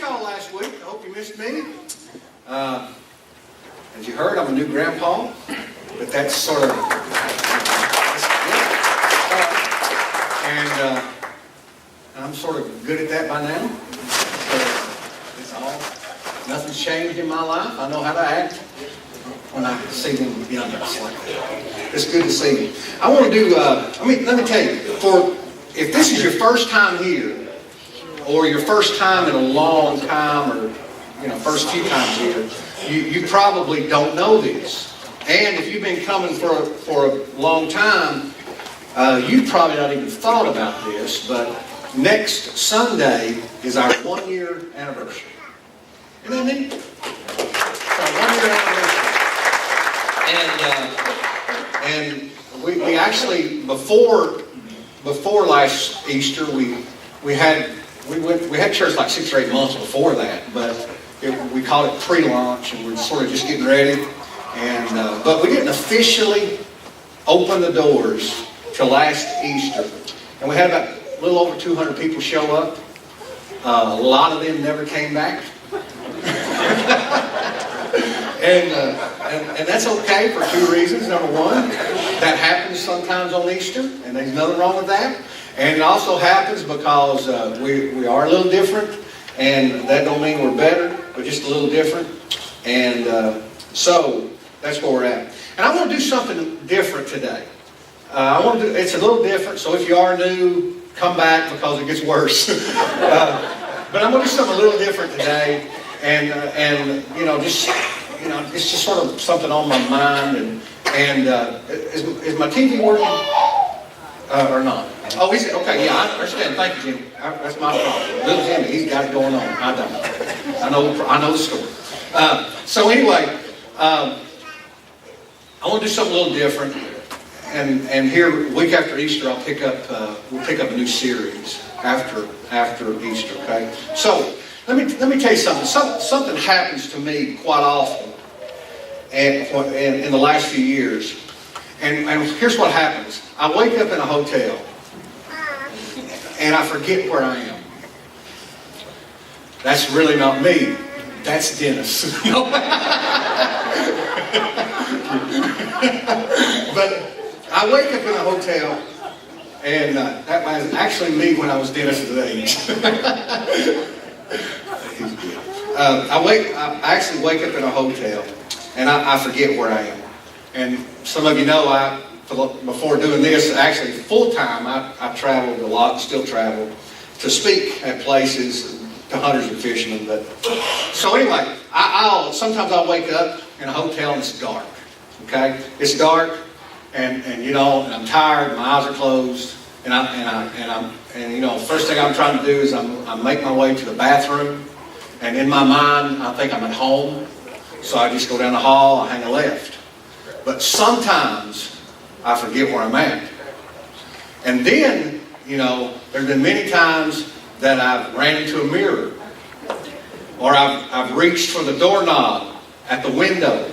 y'all last week. I hope you missed me. As you heard, I'm a new grandpa, but that's sort of, and I'm sort of good at that by now. So it's all, nothing's changed in my life. I know how to act when I see them younger. It's good to see you. I want to do, let me tell you, if this is your first time here, or your first time in a long time, or first few times here, you probably don't know this. And if you've been coming for a long time, you probably not even thought about this, but next Sunday is our 1-year anniversary. Isn't that neat? It's our 1-year anniversary. And we actually, before last Easter, we had church like 6 or 8 months before that, but we called it pre-launch, and we're sort of just getting ready. And but we didn't officially open the doors till last Easter, and we had about a little over 200 people show up. A lot of them never came back, and that's okay for 2 reasons. Number one, that happens sometimes on Easter, and there's nothing wrong with that. And it also happens because we are a little different, and that don't mean we're better, we're just a little different. And so that's where we're at. And I want to do something different today. It's a little different, so if you are new, come back because it gets worse. But I'm going to do something a little different today, and it's just sort of something on my mind. And is my TV working or not? Oh, is it? Okay, yeah, I understand. Thank you, Jimmy. That's my problem. Little Jimmy, he's got it going on. I don't. I know the story. So anyway, I want to do something a little different. And here, week after Easter, we'll pick up a new series after Easter. Okay. So let me tell you something. Something happens to me quite often, and in the last few years. And here's what happens. I wake up in a hotel, and I forget where I am. That's really not me. That's Dennis. But I wake up in a hotel, and that was actually me when I was Dennis's age. I actually wake up in a hotel, and I forget where I am. And some of you know, before doing this, actually full-time, I traveled a lot, still travel, to speak at places to hunters and fishermen. But so anyway, sometimes I'll wake up in a hotel and it's dark. Okay, it's dark, and I'm tired. My eyes are closed, and first thing I'm trying to do is I make my way to the bathroom, and in my mind I think I'm at home, so I just go down the hall, I hang a left. But sometimes I forget where I'm at. And then, there's been many times that I've ran into a mirror, or I've reached for the doorknob at the window.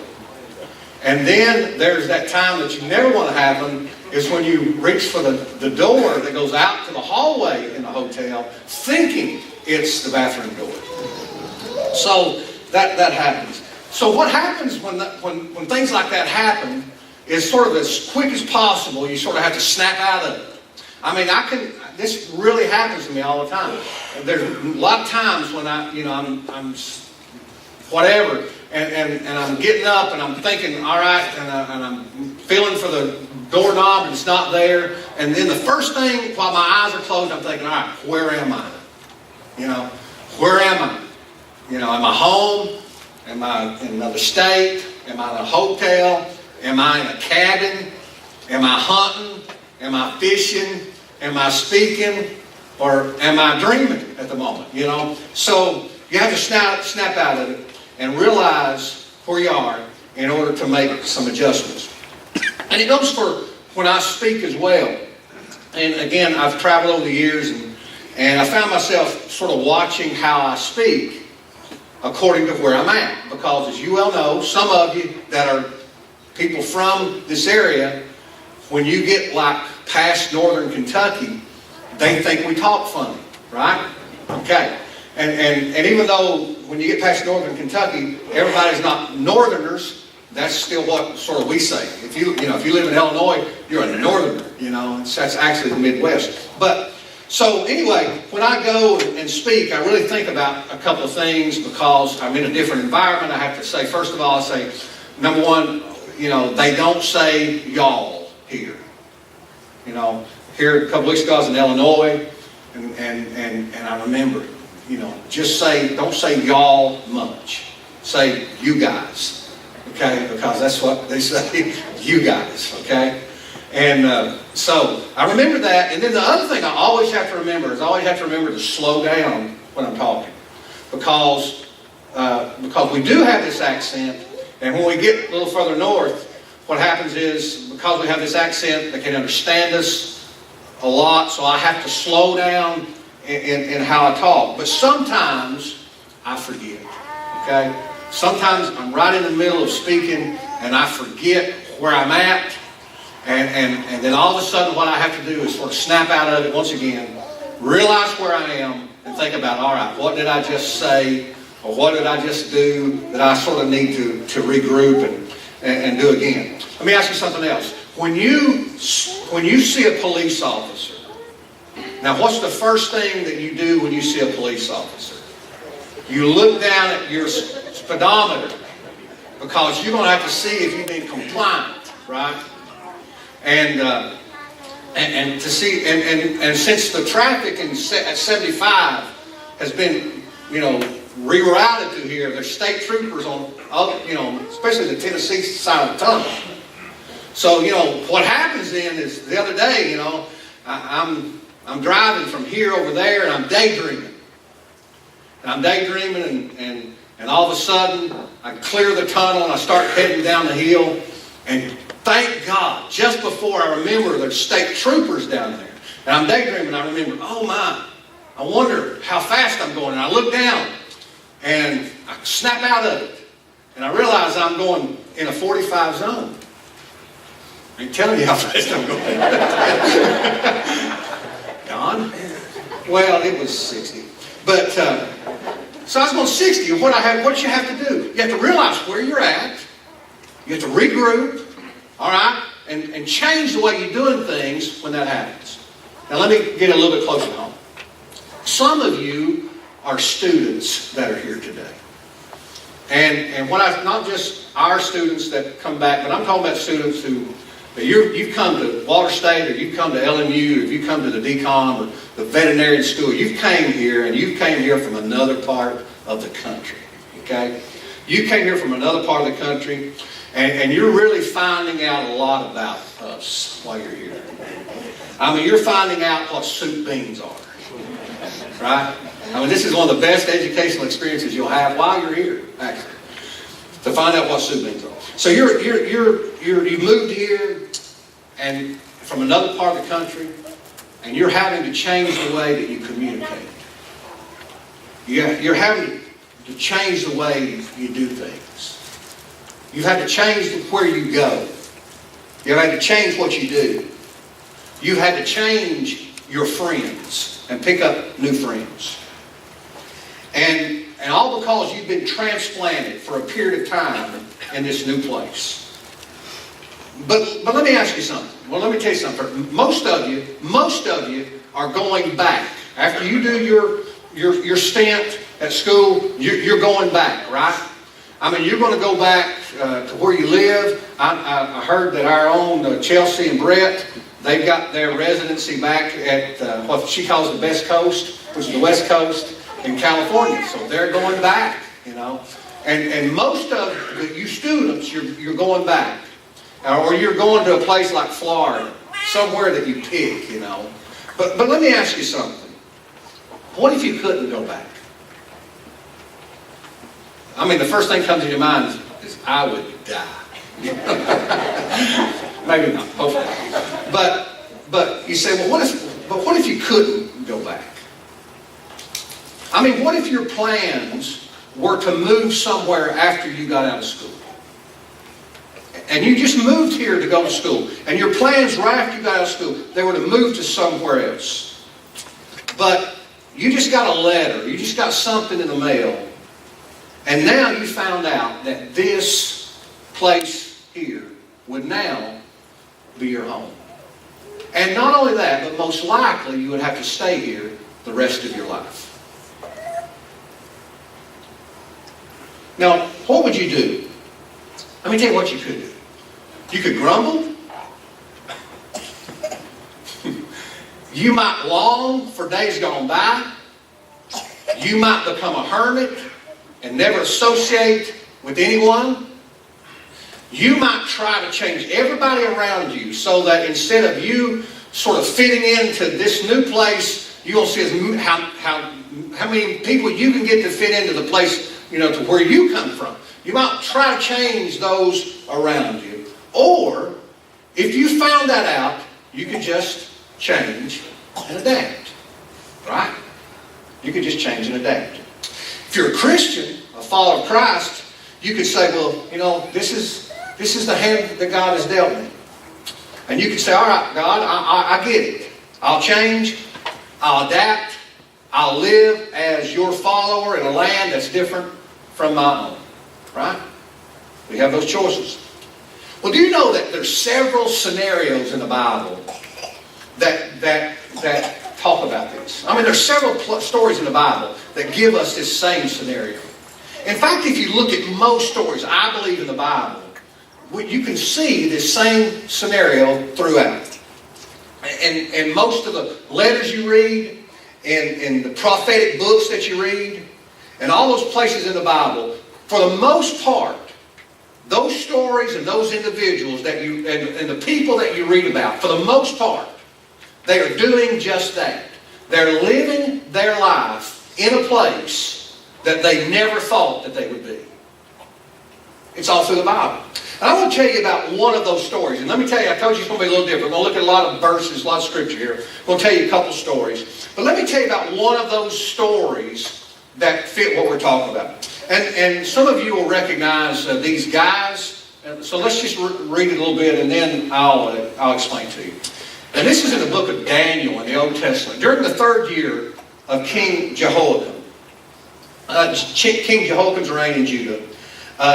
And then there's that time that you never want to happen, is when you reach for the door that goes out to the hallway in the hotel, thinking it's the bathroom door. So that happens. So what happens when things like that happen is sort of as quick as possible, you sort of have to snap out of it. I mean, this really happens to me all the time. There's a lot of times when I'm whatever, and I'm getting up and I'm thinking, all right, and I'm feeling for the doorknob and it's not there. And then the first thing, while my eyes are closed, I'm thinking, all right, where am I? Where am I? Am I home? Am I in another state? Am I in a hotel? Am I in a cabin? Am I hunting? Am I fishing? Am I speaking? Or am I dreaming at the moment? So you have to snap out of it and realize where you are in order to make some adjustments. And it goes for when I speak as well. And again, I've traveled over the years, and I found myself sort of watching how I speak according to where I'm at. Because as you well know, some of you that are people from this area, when you get like past northern Kentucky, they think we talk funny, right? Okay. And even though when you get past northern Kentucky, everybody's not northerners, that's still what sort of we say. If you live in Illinois, you're a northerner, that's actually the Midwest. But, so anyway, when I go and speak, I really think about a couple of things because I'm in a different environment. I have to say, first of all, I say, number one, they don't say y'all here. Here a couple weeks ago I was in Illinois, and I remember, don't say y'all much. Say you guys, okay? Because that's what they say, you guys, okay? And so I remember that. And then the other thing I always have to remember is I always have to remember to slow down when I'm talking. Because we do have this accent, and when we get a little further north, what happens is, because we have this accent, they can understand us a lot, so I have to slow down in how I talk. But sometimes I forget, okay? Sometimes I'm right in the middle of speaking, and I forget where I'm at, and then all of a sudden what I have to do is sort of snap out of it once again, realize where I am, and think about, all right, what did I just say, or what did I just do that I sort of need to regroup and do again. Let me ask you something else. When you see a police officer, now what's the first thing that you do when you see a police officer? You look down at your speedometer because you're going to have to see if you've been compliant, right? And to see and since the traffic at 75 has been rerouted through here, there's state troopers on especially the Tennessee side of the tunnel. So what happens then is the other day I'm driving from here over there and I'm daydreaming. And I'm daydreaming and all of a sudden I clear the tunnel and I start heading down the hill, and thank God, just before I remember there's state troopers down there. And I'm daydreaming, I remember, oh my, I wonder how fast I'm going. And I look down and I snap out of it. And I realize I'm going in a 45 zone. I ain't telling you how fast I'm going. Don? Well, it was 60. But, so I was going 60. And what you have to do, you have to realize where you're at. You have to regroup, all right, and change the way you're doing things when that happens. Now let me get a little bit closer home. Some of you are students that are here today. And not just our students that come back, but I'm talking about students who, you've come to Walter State, or you've come to LMU, or you've come to the DCOM, or the veterinarian school. You've came here, and you came here from another part of the country, okay? You came here from another part of the country, and you're really finding out a lot about us while you're here. I mean, you're finding out what soup beans are, right? I mean, this is one of the best educational experiences you'll have while you're here, actually, to find out what soup beans are. So you moved here, and from another part of the country, and you're having to change the way that you communicate. You're having to change the way you do things. You've had to change where you go. You've had to change what you do. You've had to change your friends and pick up new friends. And all because you've been transplanted for a period of time in this new place. But let me ask you something. Well, let me tell you something. Most of you are going back. After you do your stint at school, you're going back, right? I mean, you're going to go back to where you live. I heard that our own Chelsea and Brett, they've got their residency back at what she calls the Best Coast, which is the West Coast in California. So they're going back, And most of you students, you're going back. Or you're going to a place like Florida, somewhere that you pick, But let me ask you something. What if you couldn't go back? I mean, the first thing that comes to your mind is I would die. Maybe not, hopefully. But you say, well, what if you couldn't go back? I mean, what if your plans were to move somewhere after you got out of school? And you just moved here to go to school. And your plans right after you got out of school, they were to move to somewhere else. But you just got a letter, you just got something in the mail, and now you found out that this place here would now be your home. And not only that, but most likely you would have to stay here the rest of your life. Now, what would you do? Let me tell you what you could do. You could grumble. You might long for days gone by. You might become a hermit and never associate with anyone. You might try to change everybody around you so that instead of you sort of fitting into this new place, you will see how many people you can get to fit into the place, to where you come from. You might try to change those around you. Or, if you found that out, you could just change and adapt. Right? You could just change and adapt. If you're a Christian, a follower of Christ, you could say, well, this is the hand that God has dealt me. And you could say, all right, God, I get it. I'll change. I'll adapt. I'll live as your follower in a land that's different from my own. Right? We have those choices. Well, do you know that there's several scenarios in the Bible that talk about this? I mean, there's several stories in the Bible that give us this same scenario. In fact, if you look at most stories, I believe, in the Bible, you can see this same scenario throughout. And most of the letters you read, and the prophetic books that you read, and all those places in the Bible, for the most part, those stories and those individuals that and the people that you read about, for the most part, they are doing just that. They're living their life in a place that they never thought that they would be. It's all through the Bible. And I want to tell you about one of those stories. And let me tell you, I told you it's going to be a little different. We're going to look at a lot of verses, a lot of scripture here. I'm going to tell you a couple stories. But let me tell you about one of those stories that fit what we're talking about. And some of you will recognize these guys. So let's just read it a little bit, and then I'll explain to you. And this is in the book of Daniel in the Old Testament. During the 3rd year of King Jehoiakim, King Jehoiakim's reign in Judah,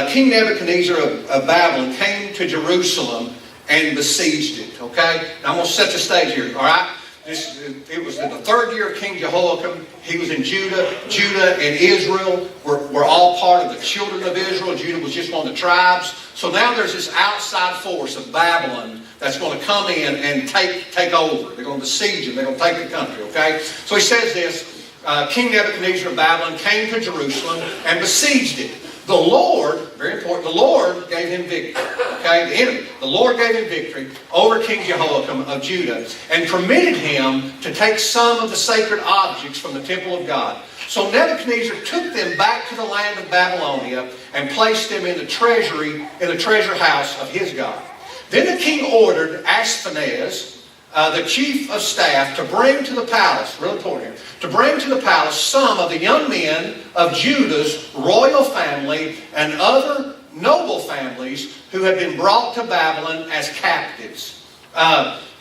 King Nebuchadnezzar of Babylon came to Jerusalem and besieged it. Okay? Now I'm going to set the stage here. All right? It was in the 3rd year of King Jehoiakim. He was in Judah. Judah and Israel were all part of the children of Israel. Judah was just one of the tribes. So now there's this outside force of Babylon that's going to come in and take over. They're going to besiege him. They're going to take the country. Okay? So he says this. King Nebuchadnezzar of Babylon came to Jerusalem and besieged it. The Lord, very important, the Lord gave him victory. Okay, the enemy. The Lord gave him victory over King Jehoiakim of Judah and permitted him to take some of the sacred objects from the temple of God. So Nebuchadnezzar took them back to the land of Babylonia and placed them in the treasure house of his God. Then the king ordered Ashpenaz, the chief of staff, to bring to the palace, really important here, to bring to the palace some of the young men of Judah's royal family and other noble families who had been brought to Babylon as captives.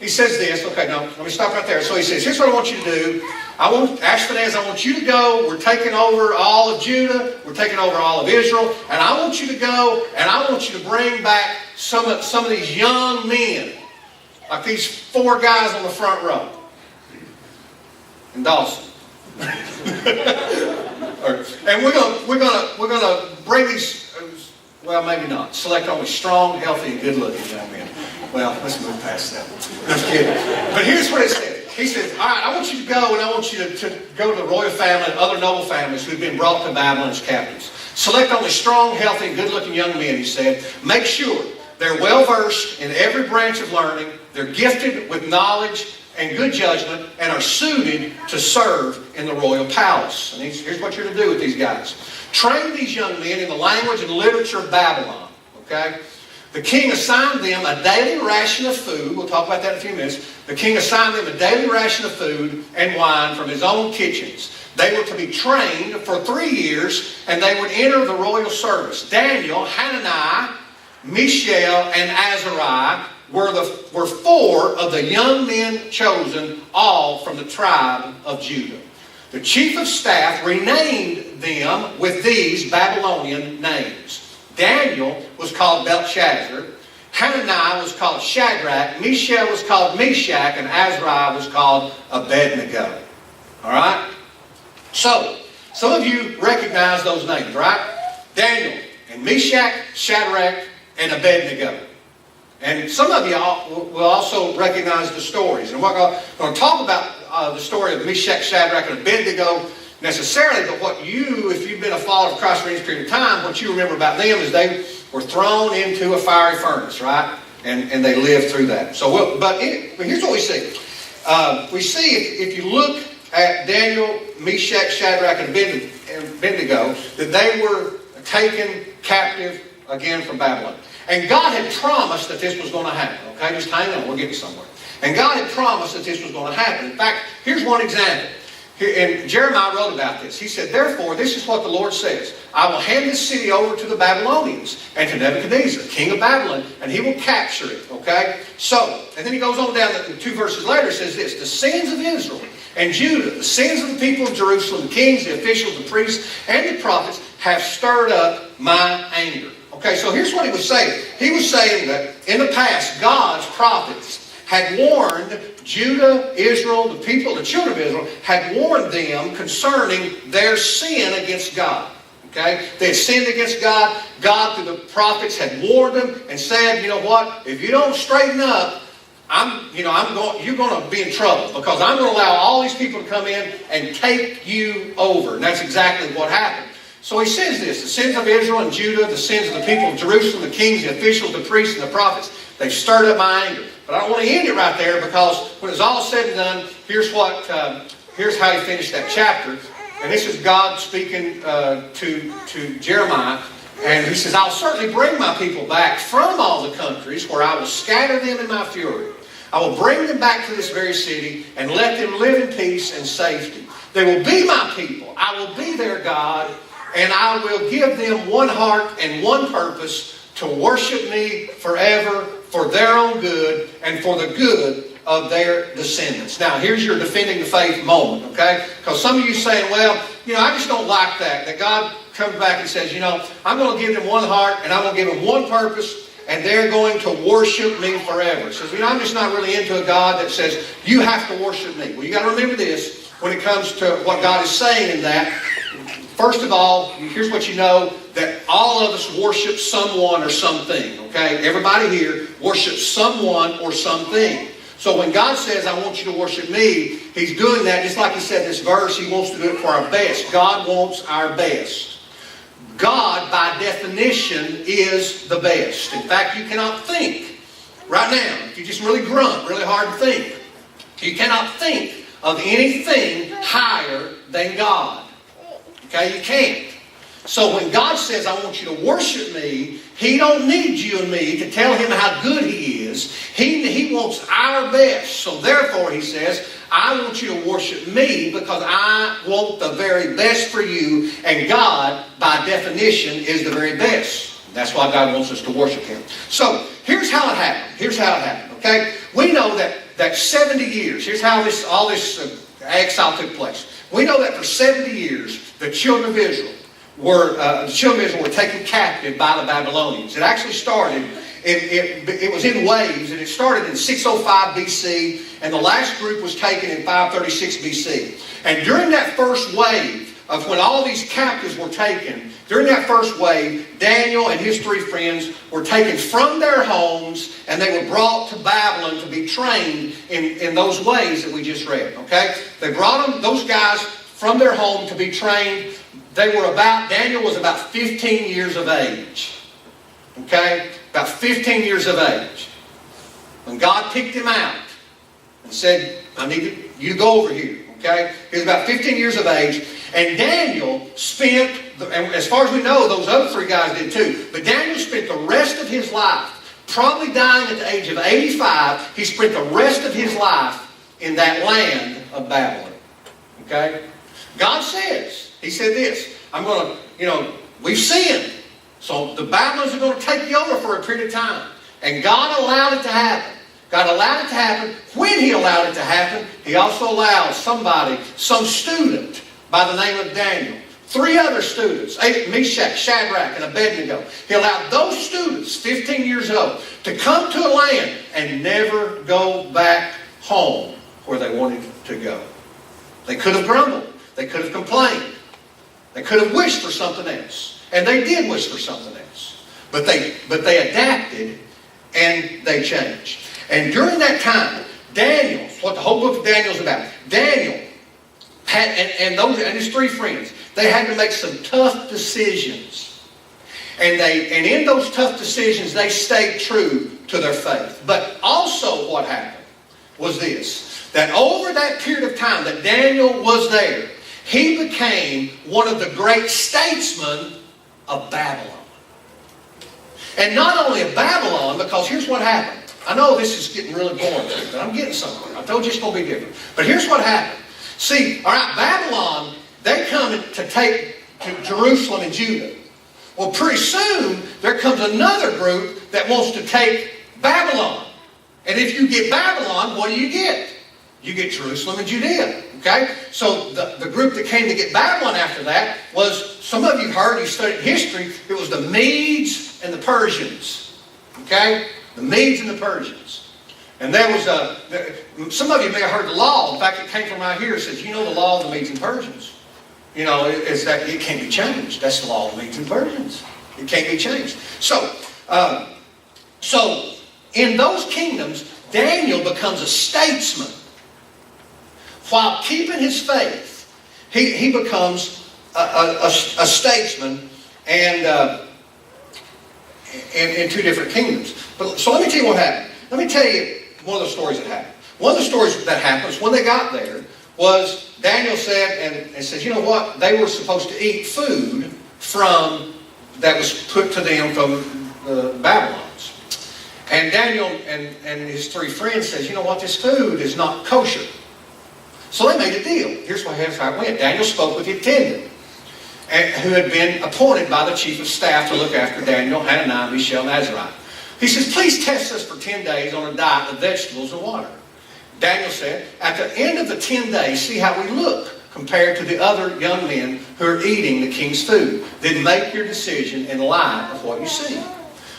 He says this, okay, now let me stop right there. So he says, here's what I want you to do. Ashpenaz, I want you to go. We're taking over all of Judah. We're taking over all of Israel. And I want you to go, and I want you to bring back some of these young men. Like these 4 guys on the front row. In Dawson. And we're gonna bring these, well, maybe not. Select only strong, healthy, and good-looking young men. Well, let's move past that. I'm kidding. But here's what it said. He says, all right, I want you to go, and I want you to go to the royal family and other noble families who've been brought to Babylon as captives. Select only strong, healthy, and good-looking young men, he said. Make sure they're well-versed in every branch of learning. They're gifted with knowledge and good judgment and are suited to serve in the royal palace. And here's what you're to do with these guys. Train these young men in the language and literature of Babylon. Okay? The king assigned them a daily ration of food. We'll talk about that in a few minutes. The king assigned them a daily ration of food and wine from his own kitchens. They were to be trained for 3 years, and they would enter the royal service. Daniel, Hananiah, Mishael, and Azariah were 4 of the young men chosen, all from the tribe of Judah. The chief of staff renamed them with these Babylonian names. Daniel was called Belshazzar. Hananiah was called Shadrach. Mishael was called Meshach. And Azariah was called Abednego. All right? So, some of you recognize those names, right? Daniel and Meshach, Shadrach, and Abednego. And some of you will also recognize the stories. And we're going to talk about the story of Meshach, Shadrach, and Abednego necessarily, but what you, if you've been a follower of Christ for any period of time, what you remember about them is they were thrown into a fiery furnace, right? And they lived through that. So, but here's what we see. We see, if you look at Daniel, Meshach, Shadrach, and Abednego, that they were taken captive again from Babylon. And God had promised that this was going to happen. Okay, just hang on, we're getting somewhere. And God had promised that this was going to happen. In fact, here's one example. And Jeremiah wrote about this. He said, therefore, this is what the Lord says. I will hand this city over to the Babylonians and to Nebuchadnezzar, king of Babylon, and he will capture it. Okay? So, and then he goes on down, 2 verses later, says this. The sins of Israel and Judah, the sins of the people of Jerusalem, the kings, the officials, the priests, and the prophets have stirred up my anger. Okay, so here's what he was saying. He was saying that in the past, God's prophets had warned Judah, Israel, the people, the children of Israel, had warned them concerning their sin against God. Okay? They had sinned against God. God, through the prophets, had warned them and said, you know what? If you don't straighten up, you're going to be in trouble, because I'm going to allow all these people to come in and take you over. And that's exactly what happened. So he says this, the sins of Israel and Judah, the sins of the people of Jerusalem, the kings, the officials, the priests, and the prophets, they've stirred up my anger. But I don't want to end it right there, because when it's all said and done, here's how he finished that chapter. And this is God speaking to Jeremiah. And he says, I'll certainly bring my people back from all the countries where I will scatter them in my fury. I will bring them back to this very city and let them live in peace and safety. They will be my people. I will be their God. And I will give them one heart and one purpose to worship me forever for their own good and for the good of their descendants. Now, here's your defending the faith moment, okay? Because some of you saying, well, I just don't like that God comes back and says, I'm going to give them one heart and I'm going to give them one purpose and they're going to worship me forever. He says, I'm just not really into a God that says, you have to worship me. Well, you got to remember this when it comes to what God is saying in that. First of all, here's what you know, that all of us worship someone or something, okay? Everybody here worships someone or something. So when God says, I want you to worship me, He's doing that just like He said in this verse. He wants to do it for our best. God wants our best. God, by definition, is the best. In fact, you cannot think right now, if you just really grunt, really hard to think, you cannot think of anything higher than God. Okay, you can't. So when God says, I want you to worship me, He don't need you and me to tell Him how good He is. He wants our best. So therefore, He says, I want you to worship me because I want the very best for you. And God, by definition, is the very best. That's why God wants us to worship Him. So here's how it happened. Okay, we know that 70 years. Here's how all this exile took place. We know that for 70 years, the children of Israel were taken captive by the Babylonians. It actually started, it was in waves, and it started in 605 BC, and the last group was taken in 536 BC. And during that first wave of when all these captives were taken, during that first wave, Daniel and his 3 friends were taken from their homes and they were brought to Babylon to be trained in those ways that we just read. Okay? They brought them, those guys, from their home to be trained. Daniel was about 15 years of age. Okay? About 15 years of age. When God picked him out and said, I need you to go over here. Okay? He was about 15 years of age. And Daniel spent, and as far as we know, those other 3 guys did too, but Daniel spent the rest of his life, probably dying at the age of 85, he spent the rest of his life in that land of Babylon. Okay? God says, He said this, we've sinned, so the Babylonians are going to take you over for a period of time. And God allowed it to happen. God allowed it to happen. When He allowed it to happen, He also allowed some student by the name of Daniel, 3 other students, Meshach, Shadrach, and Abednego. He allowed those students, 15 years old, to come to a land and never go back home where they wanted to go. They could have grumbled. They could have complained. They could have wished for something else. And they did wish for something else. But they adapted and they changed. And during that time, Daniel, what the whole book of Daniel is about, Daniel had, and his 3 friends, they had to make some tough decisions. And in those tough decisions, they stayed true to their faith. But also what happened was this, that over that period of time that Daniel was there, he became one of the great statesmen of Babylon. And not only of Babylon, because here's what happened. I know this is getting really boring, but I'm getting somewhere. I told you it's going to be different. But here's what happened. See, all right, Babylon, they come to take to Jerusalem and Judah. Well, pretty soon, there comes another group that wants to take Babylon. And if you get Babylon, what do you get? You get Jerusalem and Judea. Okay? So the group that came to get Babylon after that was, some of you heard, you studied history, it was the Medes and the Persians. Okay? The Medes and the Persians. And there was some of you may have heard the law. In fact, it came from right here. It says, you know the law of the Medes and Persians. You know, is that it can't be changed. That's the law of the Medes and Persians. It can't be changed. So in those kingdoms, Daniel becomes a statesman. While keeping his faith, he becomes a statesman and in 2 different kingdoms. But so let me tell you what happened. Let me tell you one of the stories that happened. One of the stories that happens when they got there was Daniel said, and says, you know what? They were supposed to eat food that was put to them from the Babylons. And Daniel and his 3 friends says, you know what? This food is not kosher. So they made a deal. Here's how it went. Daniel spoke with the attendant, who had been appointed by the chief of staff to look after Daniel, Hananiah, Mishael, and Azariah. He says, please test us for 10 days on a diet of vegetables and water. Daniel said, at the end of the 10 days, see how we look compared to the other young men who are eating the king's food. Then make your decision in light of what you see.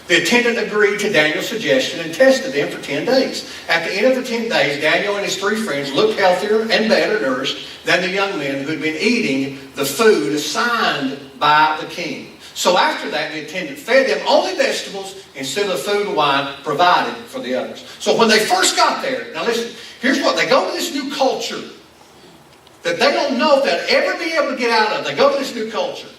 The attendant agreed to Daniel's suggestion and tested them for 10 days. At the end of the 10 days, Daniel and his 3 friends looked healthier and better nourished than the young men who had been eating the food assigned by the king. So after that, the attendant fed them only vegetables instead of the food and wine provided for the others. So when they first got there, now listen, here's what, they go to this new culture that they don't know if they'll ever be able to get out of. They go to this new culture.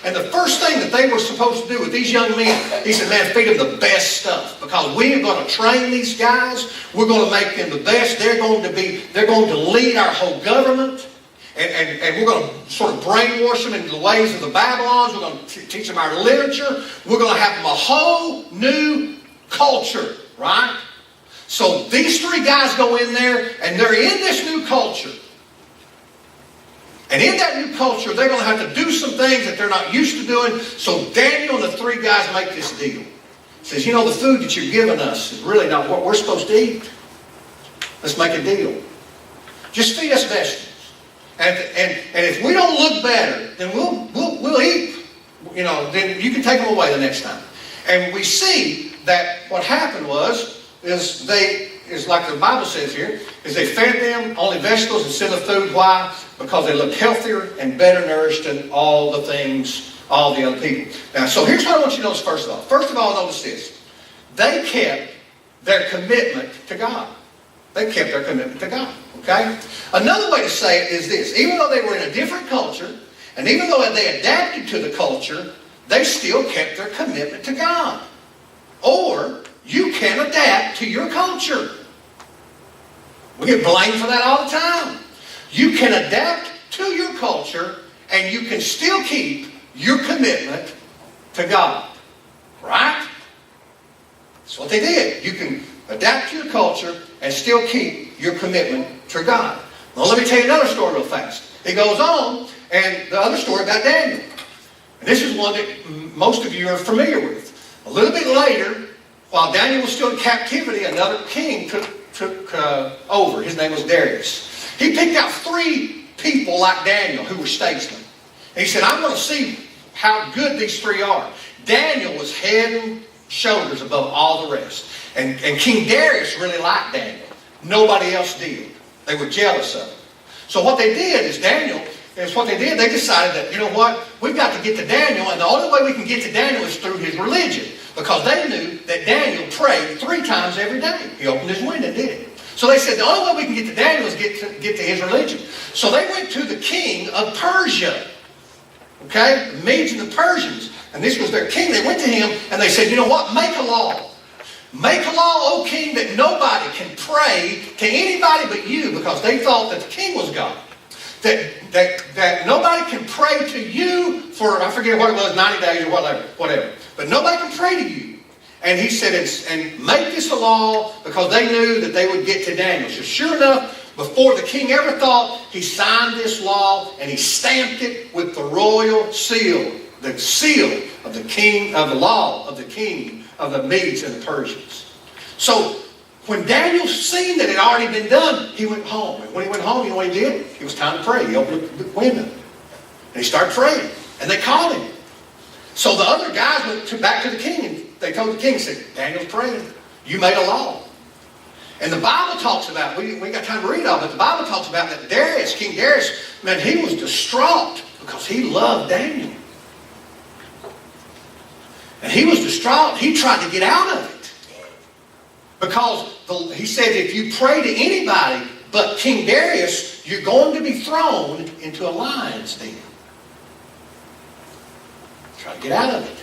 And the first thing that they were supposed to do with these young men, he said, man, feed them the best stuff. Because we are going to train these guys. We're going to make them the best. They're going to lead our whole government. And we're going to sort of brainwash them into the ways of the Babylons. We're going to teach them our literature. We're going to have them a whole new culture, right? So these 3 guys go in there, and they're in this new culture. And in that new culture, they're going to have to do some things that they're not used to doing. So Daniel and the 3 guys make this deal. He says, you know, the food that you're giving us is really not what we're supposed to eat. Let's make a deal. Just feed us vegetables. And if we don't look better, then we'll eat. You know, then you can take them away the next time. And we see that what happened is like the Bible says here, is they fed them only vegetables instead of food. Why? Because they looked healthier and better nourished than all the other people. Now, so here's what I want you to notice first of all. First of all, notice this. They kept their commitment to God. They kept their commitment to God. Okay? Another way to say it is this. Even though they were in a different culture, and even though they adapted to the culture, they still kept their commitment to God. Or you can adapt to your culture. We get blamed for that all the time. You can adapt to your culture and you can still keep your commitment to God. Right? That's what they did. You can adapt to your culture and still keep your commitment to God. Now let me tell you another story real fast. It goes on, and the other story about Daniel. And this is one that most of you are familiar with. A little bit later, while Daniel was still in captivity, another king took over. His name was Darius. He picked out 3 people like Daniel who were statesmen. And he said, I'm going to see how good these 3 are. Daniel was head and shoulders above all the rest. And King Darius really liked Daniel. Nobody else did. They were jealous of him. So what they did is they decided that, you know what, we've got to get to Daniel, and the only way we can get to Daniel is through his religion. Because they knew that Daniel prayed 3 times every day. He opened his window and did it. So they said the only way we can get to Daniel is get to his religion. So they went to the king of Persia. Okay? The Medes and the Persians. And this was their king. They went to him and they said, you know what? Make a law. Make a law, O king, that nobody can pray to anybody but you, because they thought that the king was God. That nobody can pray to you for, I forget what it was, 90 days or whatever. But nobody can pray to you. And he said, and make this a law, because they knew that they would get to Daniel. So sure enough, before the king ever thought, he signed this law and he stamped it with the royal seal. The seal of the king, of the law of the king of the Medes and the Persians. So when Daniel seen that it had already been done, he went home. And when he went home, you know what he did? It was time to pray. He opened the window. And he started praying. And they called him. So the other guys went back to the king, and they told the king, said, Daniel's praying. You made a law. And the Bible talks about, we ain't got time to read all, but the Bible talks about that Darius, King Darius, man, he was distraught because he loved Daniel. And he was distraught. He tried to get out of it. Because he said, if you pray to anybody but King Darius, you're going to be thrown into a lion's den. Try to get out of it.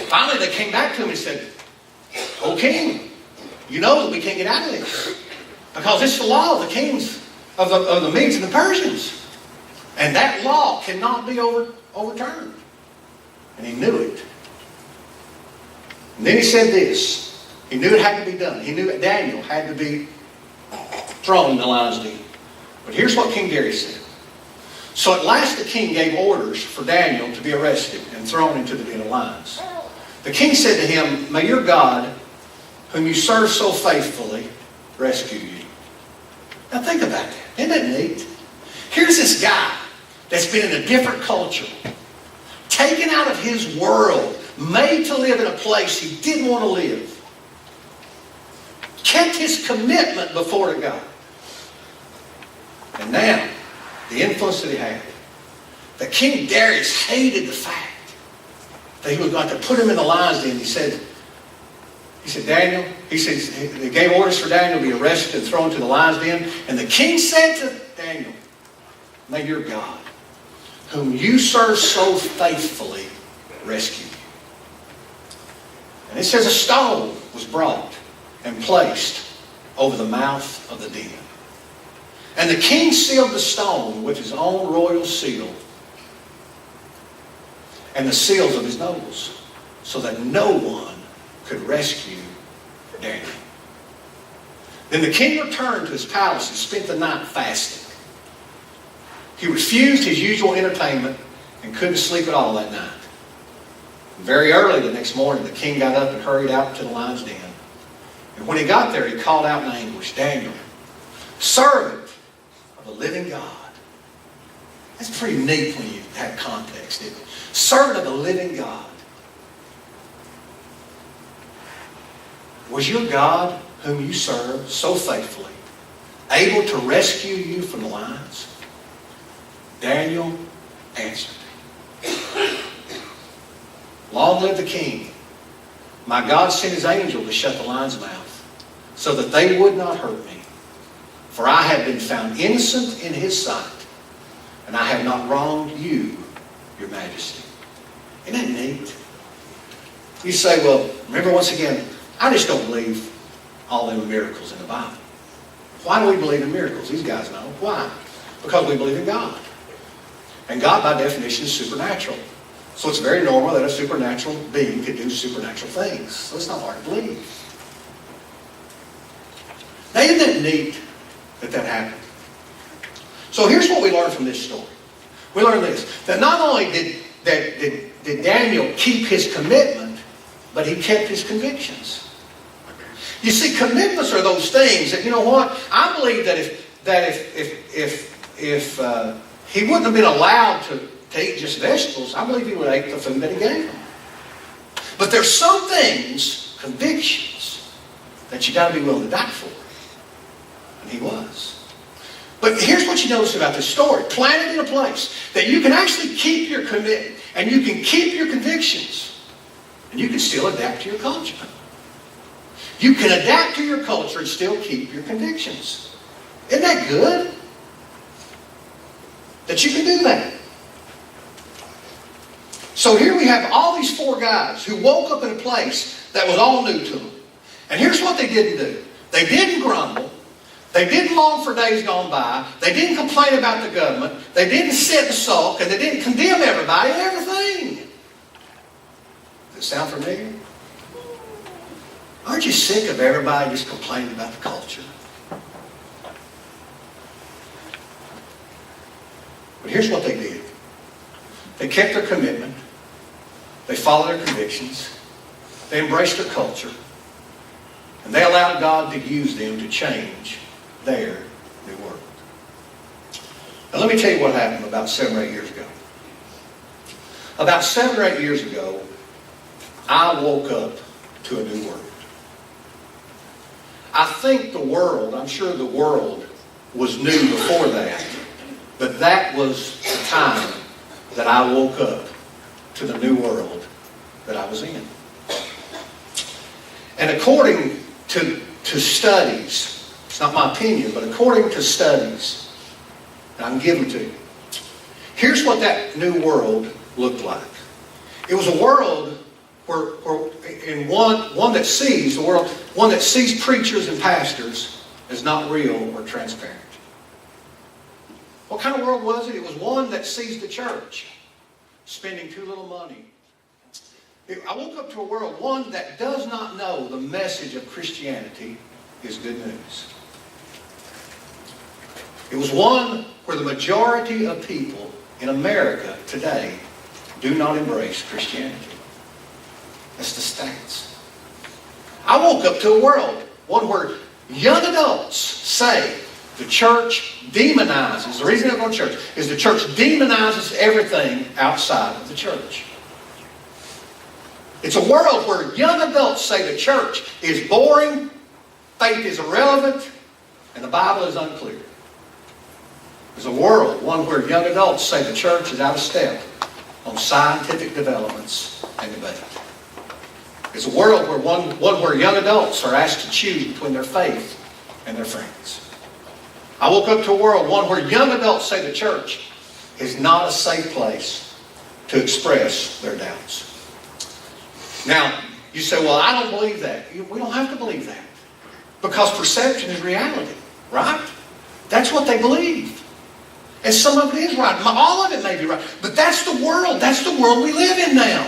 Finally, they came back to him and said, O king, you know that we can't get out of this. Because it's the law of the kings of the Medes and the Persians. And that law cannot be overturned. And he knew it. And then he said this. He knew it had to be done. He knew that Daniel had to be thrown in the lion's den. But here's what King Darius said. So at last the king gave orders for Daniel to be arrested and thrown into the den of lions. The king said to him, may your God, whom you serve so faithfully, rescue you. Now think about that. Isn't that neat? Here's this guy that's been in a different culture, taken out of his world, made to live in a place he didn't want to live, kept his commitment before God. And now, the influence that he had, that King Darius hated the fact that he was going to put him in the lion's den. He said, Daniel, he gave orders for Daniel to be arrested and thrown to the lion's den. And the king said to Daniel, may your God, whom you serve so faithfully, rescue you. And it says a stone was brought and placed over the mouth of the den. And the king sealed the stone with his own royal seal and the seals of his nobles, so that no one could rescue Daniel. Then the king returned to his palace and spent the night fasting. He refused his usual entertainment and couldn't sleep at all that night. Very early the next morning, the king got up and hurried out to the lion's den. And when he got there, he called out in anguish, Daniel, servant of the living God. That's pretty neat when you have context, isn't it? Servant of the living God. Was your God, whom you serve so faithfully, able to rescue you from the lions? Daniel answered, long live the king. My God sent his angel to shut the lion's mouth, so that they would not hurt me. For I have been found innocent in his sight, and I have not wronged you, your majesty. Isn't that neat? You say, well, remember once again, I just don't believe all them miracles in the Bible. Why do we believe in miracles? These guys know. Why? Because we believe in God. And God, by definition, is supernatural. So it's very normal that a supernatural being could do supernatural things. So it's not hard to believe. Now, isn't that neat that happened? So here's what we learn from this story. We learn this, that not only did Daniel keep his commitment, but he kept his convictions. You see, commitments are those things that, you know what? I believe that if he wouldn't have been allowed to eat just vegetables, I believe he would have ate the food that he gave him. But there's some things, convictions, that you got to be willing to die for. And he was. But here's what you notice about this story. Planted in a place that you can actually keep your commitment and you can keep your convictions and you can still adapt to your culture. You can adapt to your culture and still keep your convictions. Isn't that good? That you can do that. So here we have all these 4 guys who woke up in a place that was all new to them. And here's what they didn't do. They didn't grumble. They didn't long for days gone by. They didn't complain about the government. They didn't sit and sulk. And they didn't condemn everybody and everything. Does it sound familiar? Aren't you sick of everybody just complaining about the culture? But here's what they did. They kept their commitment. They followed their convictions. They embraced their culture. And they allowed God to use them to change their new world. Now let me tell you what happened about 7 or 8 years ago. About 7 or 8 years ago, I woke up to a new world. I think the world, I'm sure the world was new before that, but that was the time that I woke up to the new world that I was in. And according to studies, it's not my opinion, but according to studies that I'm giving to you, here's what that new world looked like. It was a world where in one that sees the world, one that sees preachers and pastors as not real or transparent. What kind of world was it? It was one that sees the church spending too little money. I woke up to a world, one that does not know the message of Christianity is good news. It was one where the majority of people in America today do not embrace Christianity. That's the stats. I woke up to a world, one where young adults say the church demonizes. The reason they don't go to church is the church demonizes everything outside of the church. It's a world where young adults say the church is boring, faith is irrelevant, and the Bible is unclear. There's a world, one where young adults say the church is out of step on scientific developments and debate. It's a world where one where young adults are asked to choose between their faith and their friends. I woke up to a world, one where young adults say the church is not a safe place to express their doubts. Now, you say, well, I don't believe that. We don't have to believe that. Because perception is reality, right? That's what they believe. And some of it is right. All of it may be right. But that's the world. That's the world we live in now.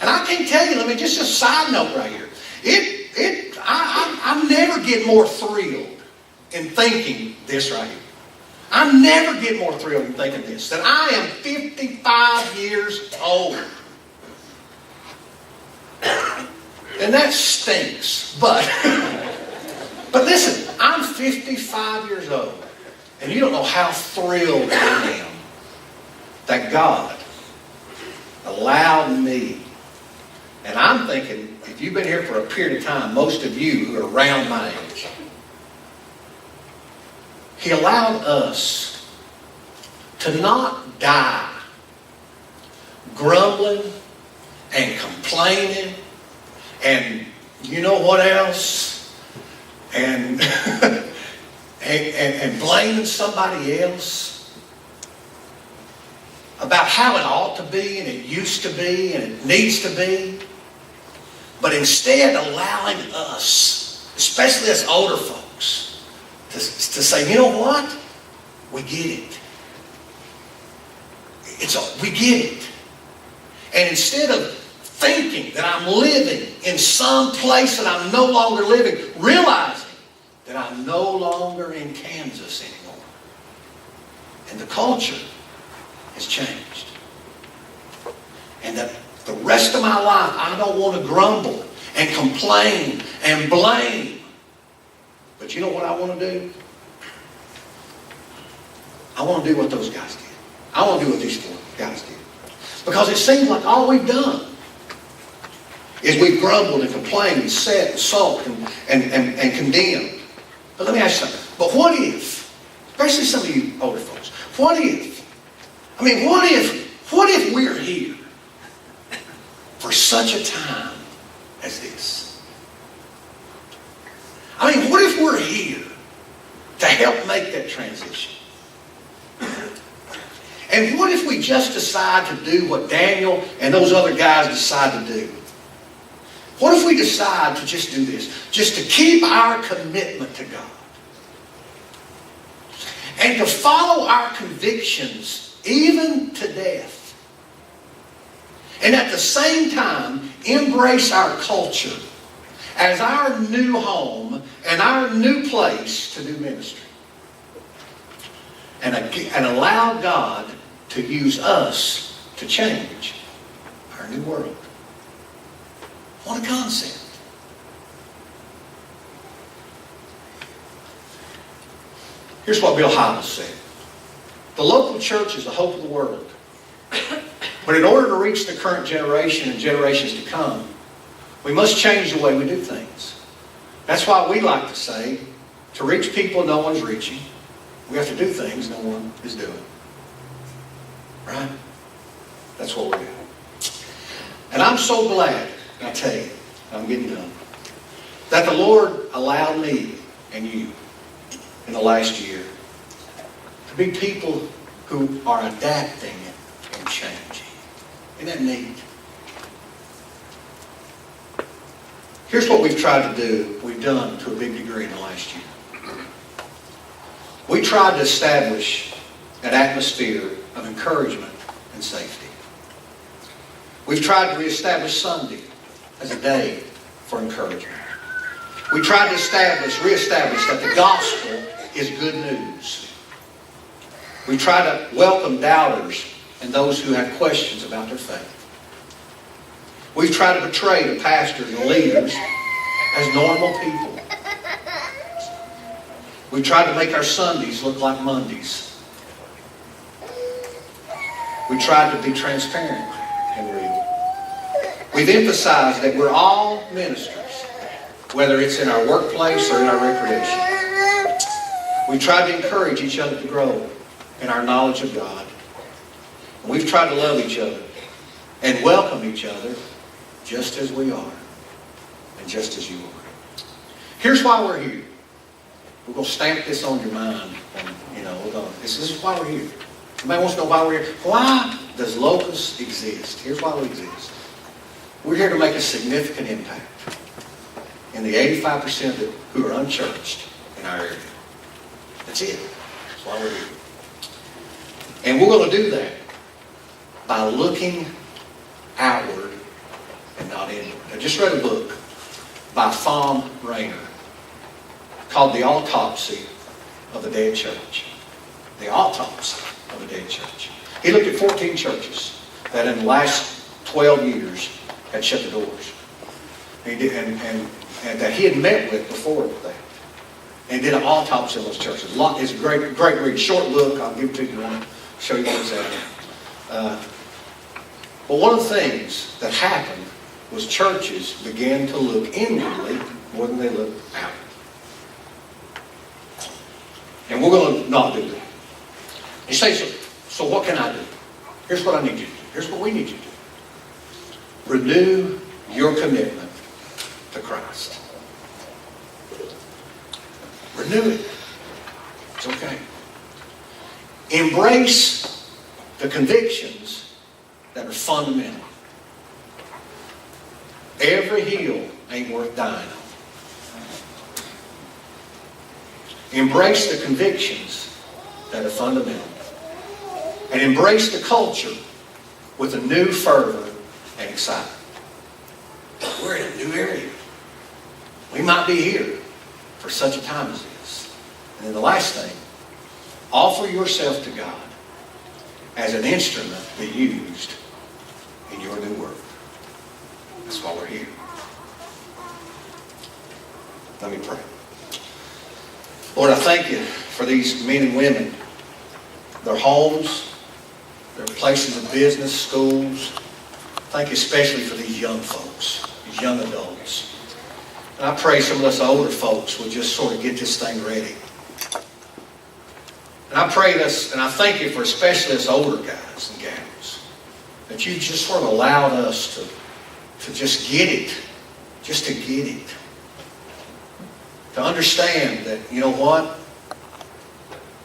And I can tell you, let me just a side note right here. I never get more thrilled in thinking this right here. I never get more thrilled in thinking this. That I am 55 years old. And that stinks. But listen, I'm 55 years old. And you don't know how thrilled I am that God allowed me. And I'm thinking, if you've been here for a period of time, most of you who are around my age, He allowed us to not die grumbling and complaining and you know what else? And and blaming somebody else about how it ought to be and it used to be and it needs to be. But instead allowing us, especially us older folks, to say, you know what? We get it. We get it. And instead of thinking that I'm living in some place that I'm no longer living, realizing that I'm no longer in Kansas anymore. And the culture has changed. And that the rest of my life, I don't want to grumble and complain and blame. But you know what I want to do? I want to do what those guys did. I want to do what these four guys did. Because it seems like all we've done is we've grumbled and complained and said and sulked and condemned. But let me ask you something. But what if, especially some of you older folks, what if we're here for such a time as this? I mean, what if we're here to help make that transition? And what if we just decide to do what Daniel and those other guys decide to do? What if we decide to just do this? Just to keep our commitment to God. And to follow our convictions even to death. And at the same time, embrace our culture as our new home and our new place to do ministry. And allow God to use us to change our new world. What a concept. Here's what Bill Hybels said. The local church is the hope of the world. But in order to reach the current generation and generations to come, we must change the way we do things. That's why we like to say, to reach people no one's reaching, we have to do things no one is doing. Right? That's what we're doing. And I'm so glad, I tell you, I'm getting done, that the Lord allowed me and you in the last year to be people who are adapting and changing. Isn't that neat? Here's what we've tried to do, we've done to a big degree in the last year. We tried to establish an atmosphere of encouragement and safety. We've tried to reestablish Sunday as a day for encouragement. We tried to reestablish that the gospel is good news. We try to welcome doubters and those who have questions about their faith. We've tried to portray the pastors and leaders as normal people. We tried to make our Sundays look like Mondays. We tried to be transparent and real. We've emphasized that we're all ministers, whether it's in our workplace or in our recreation. We tried to encourage each other to grow in our knowledge of God. And we've tried to love each other and welcome each other just as we are and just as you are. Here's why we're here. We're going to stamp this on your mind. This is why we're here. Somebody wants to know why we're here. Why does Locus exist? Here's why we exist. We're here to make a significant impact in the 85% who are unchurched in our area. That's it. That's why we're here. And we're going to do that by looking outward and not inward. I just read a book by Thom Rainer called The Autopsy of the Dead Church. The Autopsy of the Dead Church. He looked at 14 churches that in the last 12 years had shut the doors. And that he had met with before that. And did an autopsy of those churches. It's a great read. Short book. I'll give it to you and show you what it's at. But one of the things that happened was churches began to look inwardly more than they looked out. And we're going to not do that. You say, so what can I do? Here's what I need you to do. Here's what we need you to do. Renew your commitment to Christ. Renew it. It's okay. Embrace the convictions that are fundamental. Every hill ain't worth dying on. Embrace the convictions that are fundamental. And embrace the culture with a new fervor and excitement. We're in a new area. We might be here for such a time as this. And then the last thing, offer yourself to God as an instrument to be used in your new work. That's why we're here. Let me pray. Lord, I thank you for these men and women, their homes, their places of business, schools. Thank you especially for these young folks, these young adults. And I pray some of us older folks will just sort of get this thing ready. And I pray this, and I thank you for especially us older guys and gals, that you just sort of allowed us to just get it, just to get it. To understand that, you know what?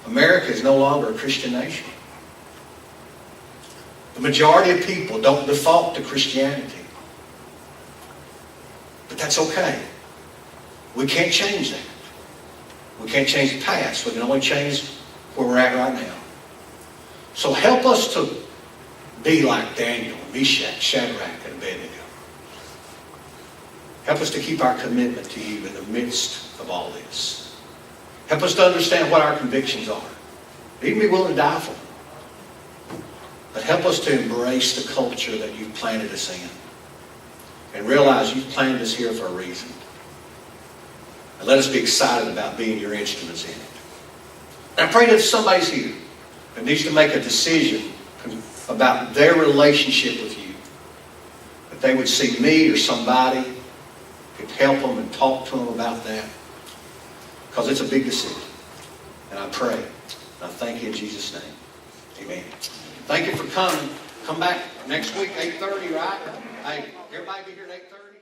America is no longer a Christian nation. The majority of people don't default to Christianity. But that's okay. We can't change that. We can't change the past. We can only change where we're at right now. So help us to be like Daniel, Meshach, Shadrach, and Abednego. Help us to keep our commitment to you in the midst of all this. Help us to understand what our convictions are. Even be willing to die for them. But help us to embrace the culture that you've planted us in. And realize you've planted us here for a reason. And let us be excited about being your instruments in it. And I pray that if somebody's here that needs to make a decision about their relationship with you, that they would see me or somebody could help them and talk to them about that. Because it's a big decision. And I pray. And I thank you in Jesus' name. Amen. Thank you for coming. Come back next week, 8:30, right? Hey, everybody be here at 8:30?